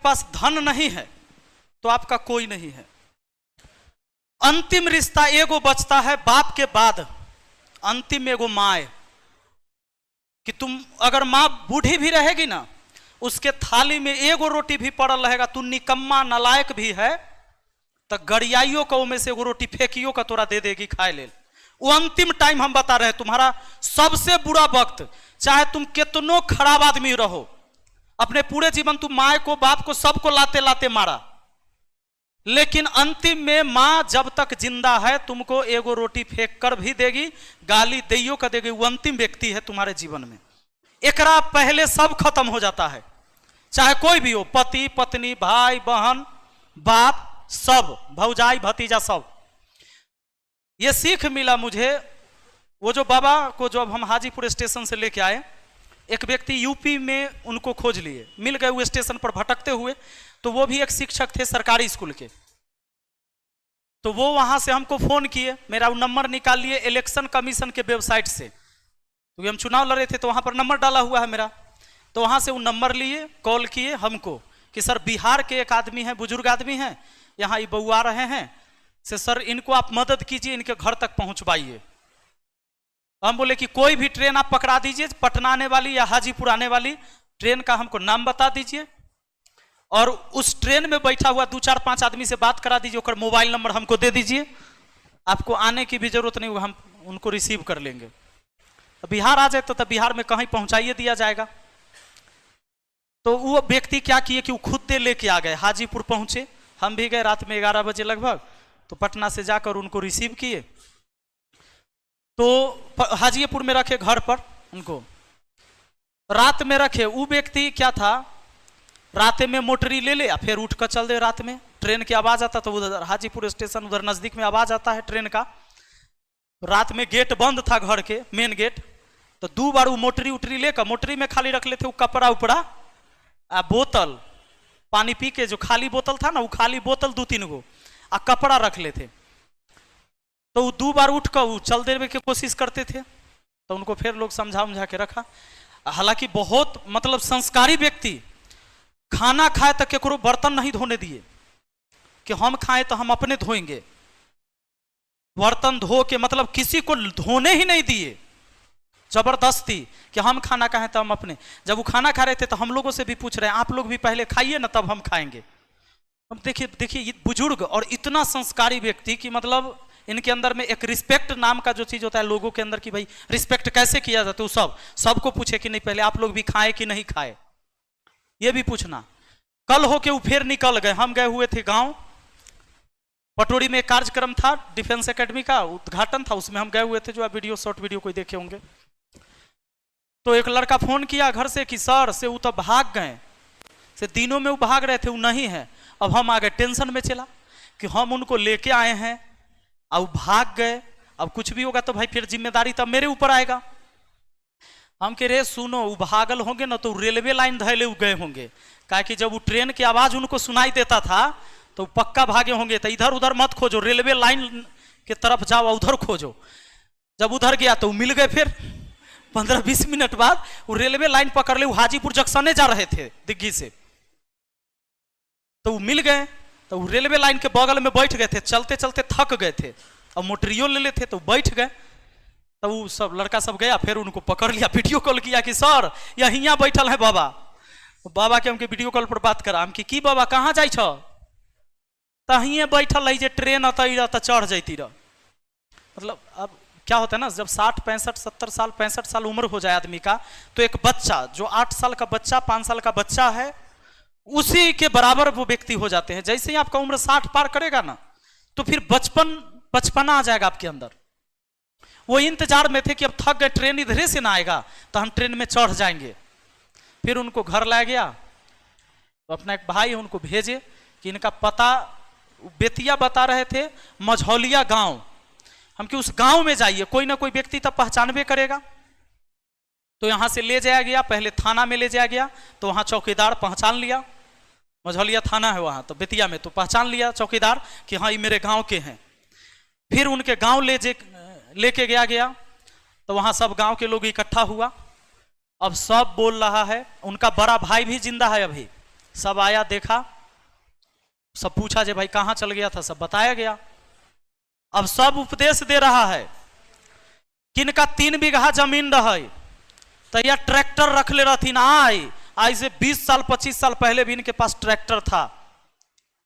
पास धन नहीं है तो आपका कोई नहीं है। अंतिम रिश्ता एगो बचता है बाप के बाद, अंतिम एगो माँ है कि तुम अगर माँ बूढ़ी भी रहेगी ना, उसके थाली में एगो रोटी भी पड़ल रहेगा, तू निकम्मा नालायक भी है तो गड़ियाइयों को में से एगो रोटी फेंकियो का तोरा दे देगी खाए ले। वो अंतिम टाइम हम बता रहे हैं, तुम्हारा सबसे बुरा वक्त, चाहे तुम कितनो खराब आदमी रहो, अपने पूरे जीवन तुम माँ को बाप को सबको लाते लाते मारा, लेकिन अंतिम में माँ जब तक जिंदा है तुमको एगो रोटी फेंक कर भी देगी, गाली दैयो का देगी। वो अंतिम व्यक्ति है तुम्हारे जीवन में। एकरा पहले सब खत्म हो जाता है, चाहे कोई भी हो, पति पत्नी भाई बहन बाप सब, भौजाई भतीजा सब। ये सीख मिला मुझे, वो जो बाबा को जब हम हाजीपुर स्टेशन से लेके आए, एक व्यक्ति यूपी में उनको खोज लिए, मिल गए वो स्टेशन पर भटकते हुए, तो वो भी एक शिक्षक थे सरकारी स्कूल के। तो वो वहां से हमको फोन किए, मेरा वो नंबर निकाल लिए इलेक्शन कमीशन के वेबसाइट से, क्योंकि हम चुनाव लड़ रहे थे तो वहां पर नंबर डाला हुआ है मेरा। तो वहां से वो नंबर लिए, कॉल किए हमको कि सर बिहार के एक आदमी हैं, बुजुर्ग आदमी हैं, यहाँ ये बउआ रहे हैं, से सर इनको आप मदद कीजिए, इनके घर तक पहुंचवाइए। हम बोले कि कोई भी ट्रेन आप पकड़ा दीजिए, पटना आने वाली या हाजीपुर आने वाली ट्रेन का हमको नाम बता दीजिए, और उस ट्रेन में बैठा हुआ 2-4-5 आदमी से बात करा दीजिए, और मोबाइल नंबर हमको दे दीजिए, आपको आने की भी जरूरत नहीं, हम उनको रिसीव कर लेंगे। बिहार आ जाए तो बिहार में कहीं पहुंचाइए दिया जाएगा। तो वो व्यक्ति क्या किए कि वो खुद दे लेके आ गए, हाजीपुर पहुंचे, हम भी गए रात में 11 बजे लगभग, तो पटना से जाकर उनको रिसीव किए, तो हाजीपुर में रखे घर पर, उनको रात में रखे। वो व्यक्ति क्या था, रात में मोटरी ले ले फिर उठ कर चल दे, रात में ट्रेन की आवाज आता तो उधर हाजीपुर स्टेशन उधर नजदीक में आवाज आता है ट्रेन का, रात में गेट बंद था घर के मेन गेट, तो 2 बार वो मोटरी उटरी लेकर, मोटरी में खाली रख लेते वो कपड़ा उपड़ा आ बोतल, पानी पी के जो खाली बोतल था ना, वो खाली बोतल 2-3 गो आ कपड़ा रख लेते, तो वो 2 बार उठ कर वो चल देने की कोशिश करते थे। तो उनको फिर लोग समझा के रखा। हालांकि बहुत मतलब संस्कारी व्यक्ति, खाना खाए तक केकरो बर्तन नहीं धोने दिए कि हम खाएं तो हम अपने धोएंगे, बर्तन धो के मतलब किसी को धोने ही नहीं दिए, जबरदस्ती कि हम खाना खाएं तो हम अपने। जब वो खाना खा रहे थे तो हम लोगों से भी पूछ रहे हैं आप लोग भी पहले खाइए ना तब हम खाएंगे। अब देखिए ये बुजुर्ग और इतना संस्कारी व्यक्ति कि मतलब इनके अंदर में एक रिस्पेक्ट नाम का जो चीज होता है लोगों के अंदर, कि भाई रिस्पेक्ट कैसे किया जाता है, वो सबको पूछे कि नहीं पहले आप लोग भी खाए कि नहीं खाए, ये भी पूछना। कल होके वो फिर निकल गए। हम गए हुए थे गांव, पटोरी में एक कार्यक्रम था, डिफेंस एकेडमी का उद्घाटन था, उसमें हम गए हुए थे, जो आप वीडियो शॉर्ट वीडियो कोई देखे होंगे। तो एक लड़का फोन किया घर से कि सर से वो तो भाग गए, से दिनों में वो भाग रहे थे, वो नहीं है। अब हम आ गए, टेंशन में चला कि हम उनको लेके आए हैं अब भाग गए, अब कुछ भी होगा तो भाई फिर जिम्मेदारी तब मेरे ऊपर आएगा। हम कह रहे सुनो, वो भागल होंगे ना तो रेलवे लाइन धैले गए होंगे, क्या कि जब वो ट्रेन की आवाज उनको सुनाई देता था तो पक्का भागे होंगे। तो इधर उधर मत खोजो, रेलवे लाइन के तरफ जाओ, उधर खोजो। जब उधर गया तो मिल गए, फिर 15-20 मिनट बाद वो रेलवे लाइन पकड़ ले, वो हाजीपुर जंक्शन जा रहे थे दिग्गी से, तो वो मिल गए। तो वो रेलवे लाइन के बगल में बैठ गए थे, चलते चलते थक गए थे, अब मोटरियो ले लेते तो बैठ गए। तो वो सब लड़का सब गया, फिर उनको पकड़ लिया, वीडियो कॉल किया कि सर यहाँ बैठल है बाबा। बाबा के हमके वीडियो कॉल पर बात करा, हम कि बाबा कहाँ जाइ छ, तहिए बैठल है जे ट्रेन अतई तो चढ़ जैती रह। मतलब अब क्या होता है ना, जब 60, 65, 70 साल 65 साल उम्र हो जाए आदमी का, तो एक बच्चा जो 8 साल का बच्चा 5 साल का बच्चा है उसी के बराबर वो व्यक्ति हो जाते हैं। जैसे ही आपका उम्र 60 पार करेगा ना, तो फिर बचपना आ जाएगा आपके अंदर। वो इंतजार में थे कि अब थक गए, ट्रेन इधरे से ना आएगा तो हम ट्रेन में चढ़ जाएंगे। फिर उनको घर लाया गया, तो अपना एक भाई उनको भेजे कि इनका पता बेतिया बता रहे थे, मझौलिया गांव, हम कि उस गांव में जाइए, कोई ना कोई व्यक्ति तब पहचानबे करेगा। तो यहां से ले जाया गया, पहले थाना में ले जाया गया, तो वहां चौकीदार पहचान लिया, मझौलिया थाना है वहां तो बेतिया में, तो पहचान लिया चौकीदार कि हाँ ये मेरे गांव के हैं। फिर उनके गांव लेके गया, तो वहां सब गांव के लोग इकट्ठा हुआ। अब सब बोल रहा है, उनका बड़ा भाई भी जिंदा है अभी, सब आया, देखा, सब पूछा जे भाई कहाँ चल गया था, सब बताया गया। अब सब उपदेश दे रहा है कि इनका 3 बीघा जमीन रहे तो यह ट्रैक्टर रख ले रहथिन। आज से 20 साल 25 साल पहले भी इनके पास ट्रैक्टर था,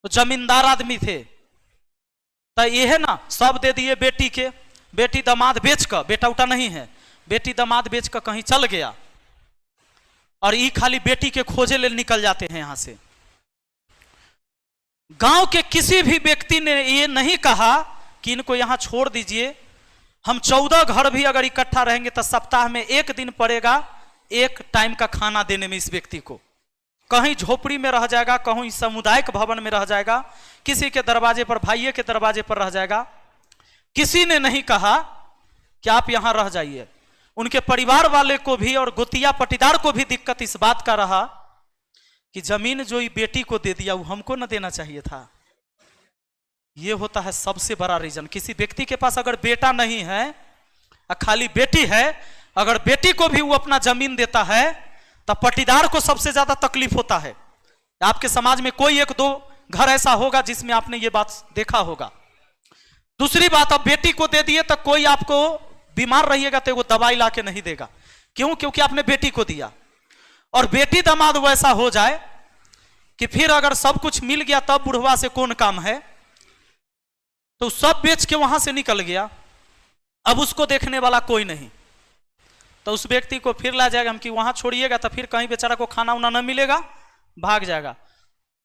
तो जमींदार आदमी थे। तो ये है ना, सब दे दिए बेटी के। बेटी दामाद बेच कर, बेटा उटा नहीं है, बेटी दामाद बेच कर कहीं चल गया, और ये खाली बेटी के खोजे ले निकल जाते हैं यहां से। गांव के किसी भी व्यक्ति ने ये नहीं कहा कि इनको यहां छोड़ दीजिए, हम 14 घर भी अगर इकट्ठा रहेंगे तो सप्ताह में 1 दिन पड़ेगा 1 टाइम का खाना देने में इस व्यक्ति को। कहीं झोपड़ी में रह जाएगा, कहीं सामुदायिक भवन में रह जाएगा, किसी के दरवाजे पर, भाइये के दरवाजे पर रह जाएगा। किसी ने नहीं कहा कि आप यहां रह जाइए। उनके परिवार वाले को भी और गोतिया पटीदार को भी दिक्कत इस बात का रहा कि जमीन जो ये बेटी को दे दिया वो हमको न देना चाहिए था। ये होता है सबसे बड़ा रीजन। किसी व्यक्ति के पास अगर बेटा नहीं है, खाली बेटी है, अगर बेटी को भी वो अपना जमीन देता है तो पटीदार को सबसे ज्यादा तकलीफ होता है। आपके समाज में कोई 1-2 घर ऐसा होगा जिसमें आपने ये बात देखा होगा। दूसरी बात, अब बेटी को दे दिए तो कोई आपको बीमार रहिएगा तो वो दवाई ला के नहीं देगा। क्यों? क्योंकि आपने बेटी को दिया। और बेटी दामाद वैसा हो जाए कि फिर अगर सब कुछ मिल गया तब बुढ़वा से कौन काम है, तो सब बेच के वहां से निकल गया, अब उसको देखने वाला कोई नहीं, तो उस व्यक्ति को फिर ला जाएगा हम कि वहां छोड़िएगा, तो फिर कहीं बेचारा को खाना उना न मिलेगा, भाग जाएगा।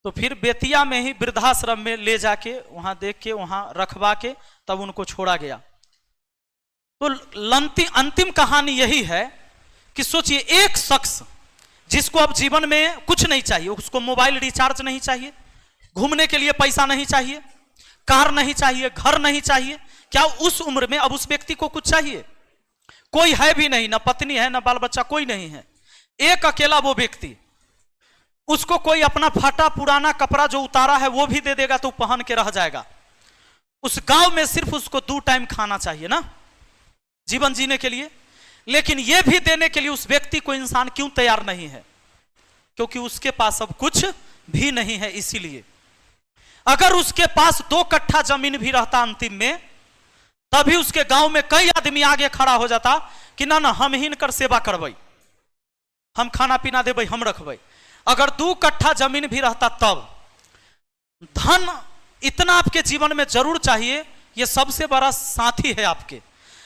तो फिर बेतिया में ही वृद्धाश्रम में ले जाके वहां देख के वहां रखवा के तब उनको छोड़ा गया। तो अंतिम कहानी यही है कि सोचिए, एक शख्स जिसको अब जीवन में कुछ नहीं चाहिए, उसको मोबाइल रिचार्ज नहीं चाहिए, घूमने के लिए पैसा नहीं चाहिए, कार नहीं चाहिए, घर नहीं चाहिए, क्या उस उम्र में अब उस व्यक्ति को कुछ चाहिए? कोई है भी नहीं, ना पत्नी है, ना बाल बच्चा, कोई नहीं है, एक अकेला वो व्यक्ति। उसको कोई अपना फटा पुराना कपड़ा जो उतारा है वो भी दे देगा तो पहन के रह जाएगा। उस गांव में सिर्फ उसको 2 टाइम खाना चाहिए ना जीवन जीने के लिए, लेकिन यह भी देने के लिए उस व्यक्ति को इंसान क्यों तैयार नहीं है? क्योंकि उसके पास अब कुछ भी नहीं है। इसीलिए अगर उसके पास 2 कट्ठा जमीन भी रहता अंतिम में, तभी उसके गांव में कई आदमी आगे खड़ा हो जाता कि ना ना हम ही इनकर सेवा करबै, हम खाना पीना देबै, हम रखबै। अगर 2 कट्ठा जमीन भी रहता तब। धन इतना आपके जीवन में जरूर चाहिए, यह सबसे बड़ा साथी है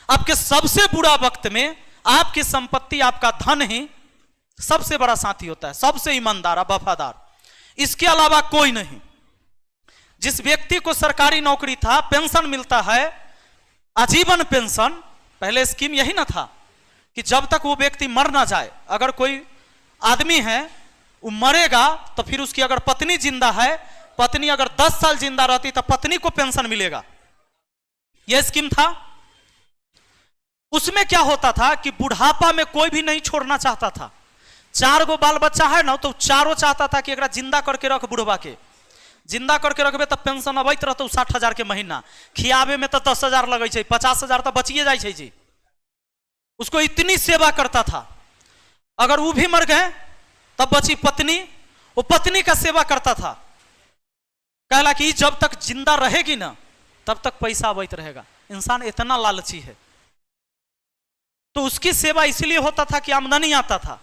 आपके सबसे बुरा वक्त में आपकी संपत्ति, आपका धन ही सबसे बड़ा साथी होता है, सबसे ईमानदार, वफादार, इसके अलावा कोई नहीं। जिस व्यक्ति को सरकारी नौकरी था, पेंशन मिलता है, आजीवन पेंशन, पहले स्कीम यही ना था कि जब तक वो व्यक्ति मर ना जाए, अगर कोई आदमी है वो मरेगा तो फिर उसकी अगर पत्नी जिंदा है, पत्नी अगर 10 साल जिंदा रहती तो पत्नी को पेंशन मिलेगा, यह स्कीम था। उसमें क्या होता था कि बुढ़ापा में कोई भी नहीं छोड़ना चाहता था। 4 गो बाल बच्चा है ना, तो चारों चाहता था कि अगर जिंदा करके रख, बुढ़वा के जिंदा करके रखबे तब पेंशन अबैत रहते 60,000 के महीना, खियाबे में तो 10,000 लगे, 50,000 तो बचिए जाए जी। उसको इतनी सेवा करता था। अगर वो भी मर गए तब बची पत्नी, वो पत्नी का सेवा करता था, कहला कि जब तक जिंदा रहेगी ना तब तक पैसा अबैत रहेगा। इंसान इतना लालची है, तो उसकी सेवा इसलिए होता था कि आमदनी आता था।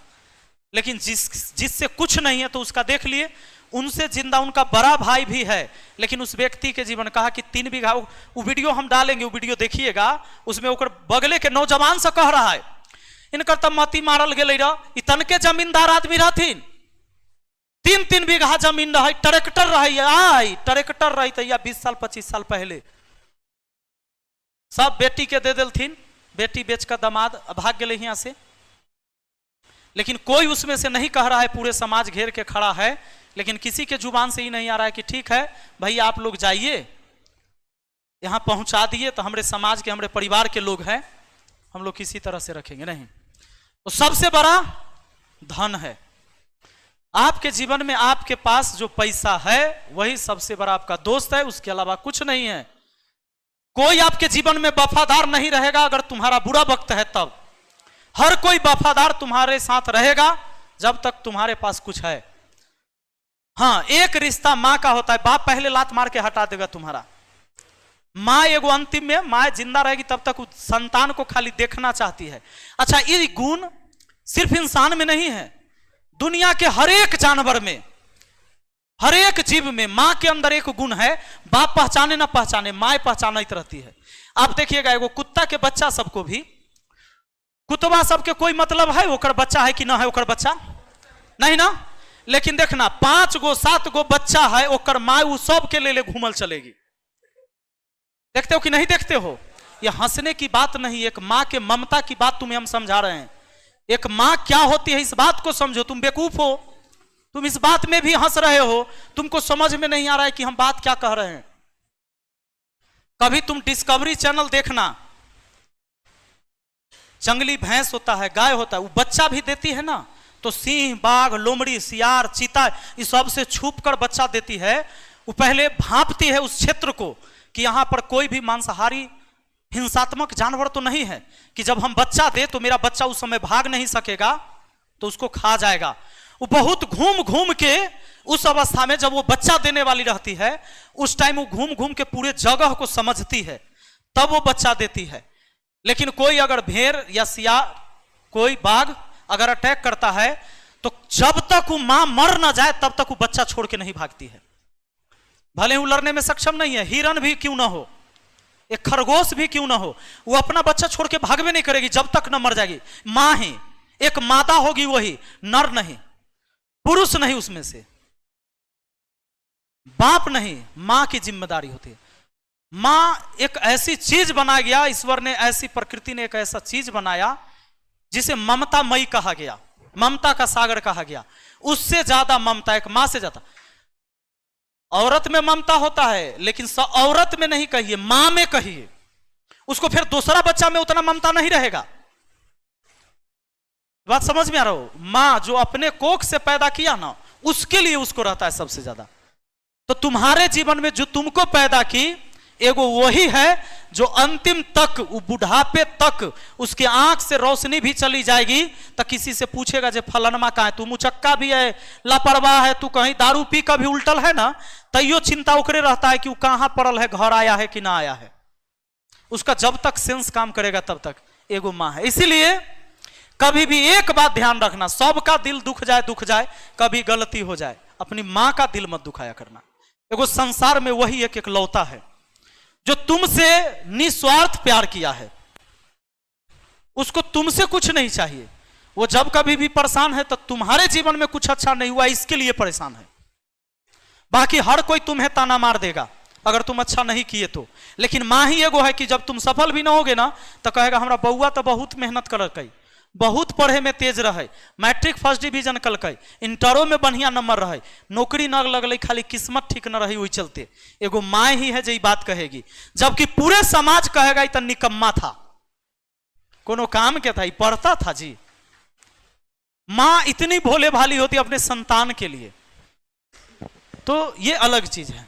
लेकिन जिससे कुछ नहीं है तो उसका देख लिए, उनसे जिंदा उनका बड़ा भाई भी है, लेकिन उस व्यक्ति के जीवन कहा कि 3 बीघा, वो वीडियो हम डालेंगे, वो वीडियो देखिएगा, उसमें ओकर बगले के नौजवान से कह रहा है इनकर तब मती मारल गए इतन के जमींदार आदमी रहथिन, 3-3 बीघा जमीन रहे, ट्रैक्टर रही, ट्रैक्टर रही तैया 20 साल 25 साल पहले, सब बेटी के दे दिलथिन, बेटी बेच कर दामाद भाग गए यहाँ से। लेकिन कोई उसमें से नहीं कह रहा है, पूरे समाज घेर के खड़ा है, लेकिन किसी के जुबान से ही नहीं आ रहा है कि ठीक है भाई आप लोग जाइए, यहां पहुंचा दिए तो हमारे समाज के, हमारे परिवार के लोग हैं, हम लोग किसी तरह से रखेंगे नहीं। तो सबसे बड़ा धन है आपके जीवन में, आपके पास जो पैसा है वही सबसे बड़ा आपका दोस्त है, उसके अलावा कुछ नहीं है। कोई आपके जीवन में वफादार नहीं रहेगा अगर तुम्हारा बुरा वक्त है तब। हर कोई वफादार तुम्हारे साथ रहेगा जब तक तुम्हारे पास कुछ है। हाँ, एक रिश्ता माँ का होता है, बाप पहले लात मार के हटा देगा तुम्हारा। माँ एगो अंतिम में, माँ जिंदा रहेगी तब तक संतान को खाली देखना चाहती है। अच्छा, ये गुण सिर्फ इंसान में नहीं है, दुनिया के हर एक जानवर में, हर एक जीव में माँ के अंदर एक गुण है, बाप पहचाने ना पहचाने, माँ पहचानित रहती है। आप देखिएगा, एगो कुत्ता के बच्चा सबको भी, कुतबा सबके कोई मतलब है ओकर बच्चा है कि ना है, ओकर बच्चा नहीं ना, लेकिन देखना 5 गो 7 गो बच्चा है, ओकर माँ उ सब के ले घूमल चलेगी। देखते हो कि नहीं देखते हो? ये हंसने की बात नहीं, एक माँ के ममता की बात तुम्हें हम समझा रहे हैं। एक माँ क्या होती है इस बात को समझो। तुम बेवकूफ हो, तुम इस बात में भी हंस रहे हो, तुमको समझ में नहीं आ रहा है कि हम बात क्या कह रहे हैं। कभी तुम डिस्कवरी चैनल देखना, जंगली भैंस होता है, गाय होता है, वो बच्चा भी देती है ना, तो सिंह, बाघ, लोमड़ी, सियार, चीता, इस सब से छुप कर बच्चा देती है। वो पहले भांपती है उस क्षेत्र को कि यहां पर कोई भी मांसाहारी हिंसात्मक जानवर तो नहीं है, कि जब हम बच्चा दे तो मेरा बच्चा उस समय भाग नहीं सकेगा, तो उसको खा जाएगा। वो बहुत घूम घूम के उस अवस्था में जब वो बच्चा देने वाली रहती है, उस टाइम वो घूम घूम के पूरे जगह को समझती है, तब वो बच्चा देती है। लेकिन कोई अगर भेड़ या सियार, कोई बाघ अगर अटैक करता है, तो जब तक वो मां मर ना जाए तब तक वो बच्चा छोड़ के नहीं भागती है। भले वो लड़ने में सक्षम नहीं है, हिरन भी क्यों ना हो, एक खरगोश भी क्यों ना हो, वो अपना बच्चा छोड़ के भागवे नहीं करेगी जब तक न मर जाएगी। मां ही एक मादा होगी, वही, नर नहीं, पुरुष नहीं, उसमें से बाप नहीं, मां की जिम्मेदारी होती है। मां एक ऐसी चीज बना गया, ईश्वर ने ऐसी, प्रकृति ने एक ऐसा चीज बनाया जिसे ममता मई कहा गया, ममता का सागर कहा गया। उससे ज्यादा ममता, एक मां से ज्यादा। औरत में ममता होता है, लेकिन औरत में नहीं कहिए, मां में कहिए, उसको फिर दूसरा बच्चा में उतना ममता नहीं रहेगा। बात समझ में आ रहा हो? मां जो अपने कोख से पैदा किया ना, उसके लिए उसको रहता है सबसे ज्यादा। तो तुम्हारे जीवन में जो तुमको पैदा की, एगो वही है जो अंतिम तक, वो बुढ़ापे तक उसके आंख से रोशनी भी चली जाएगी तो किसी से पूछेगा जे फलनमा कहाँ है, तू मुचक्का भी है, लापरवाह है, तू कहीं दारू पी का भी उल्टल है ना, तैयो चिंता ओकरे रहता है कि वो कहां पड़ल है, घर आया है कि ना आया है। उसका जब तक सेंस काम करेगा तब तक एगो मां है। इसीलिए कभी भी एक बात ध्यान रखना, सबका दिल दुख जाए, कभी गलती हो जाए, अपनी मां का दिल मत दुखाया करना। एगो संसार में वही एक इकलौता है जो तुमसे निस्वार्थ प्यार किया है, उसको तुमसे कुछ नहीं चाहिए। वो जब कभी भी परेशान है तो तुम्हारे जीवन में कुछ अच्छा नहीं हुआ इसके लिए परेशान है। बाकी हर कोई तुम्हें ताना मार देगा अगर तुम अच्छा नहीं किए तो, लेकिन मां ही एगो है कि जब तुम सफल भी ना होगे ना तो कहेगा हमरा बउआ तो बहुत मेहनत करके, बहुत पढ़े में तेज रहे, मैट्रिक फर्स्ट डिवीजन कलकै, इंटरों में बढ़िया नंबर रहे, नौकरी न लगल, खाली किस्मत ठीक न रही, वही चलते एगो माँ ही है जो बात कहेगी, जबकि पूरे समाज कहेगा इतना निकम्मा था, कोनो काम क्या था, पढ़ता था जी। माँ इतनी भोले भाली होती अपने संतान के लिए, तो ये अलग चीज है।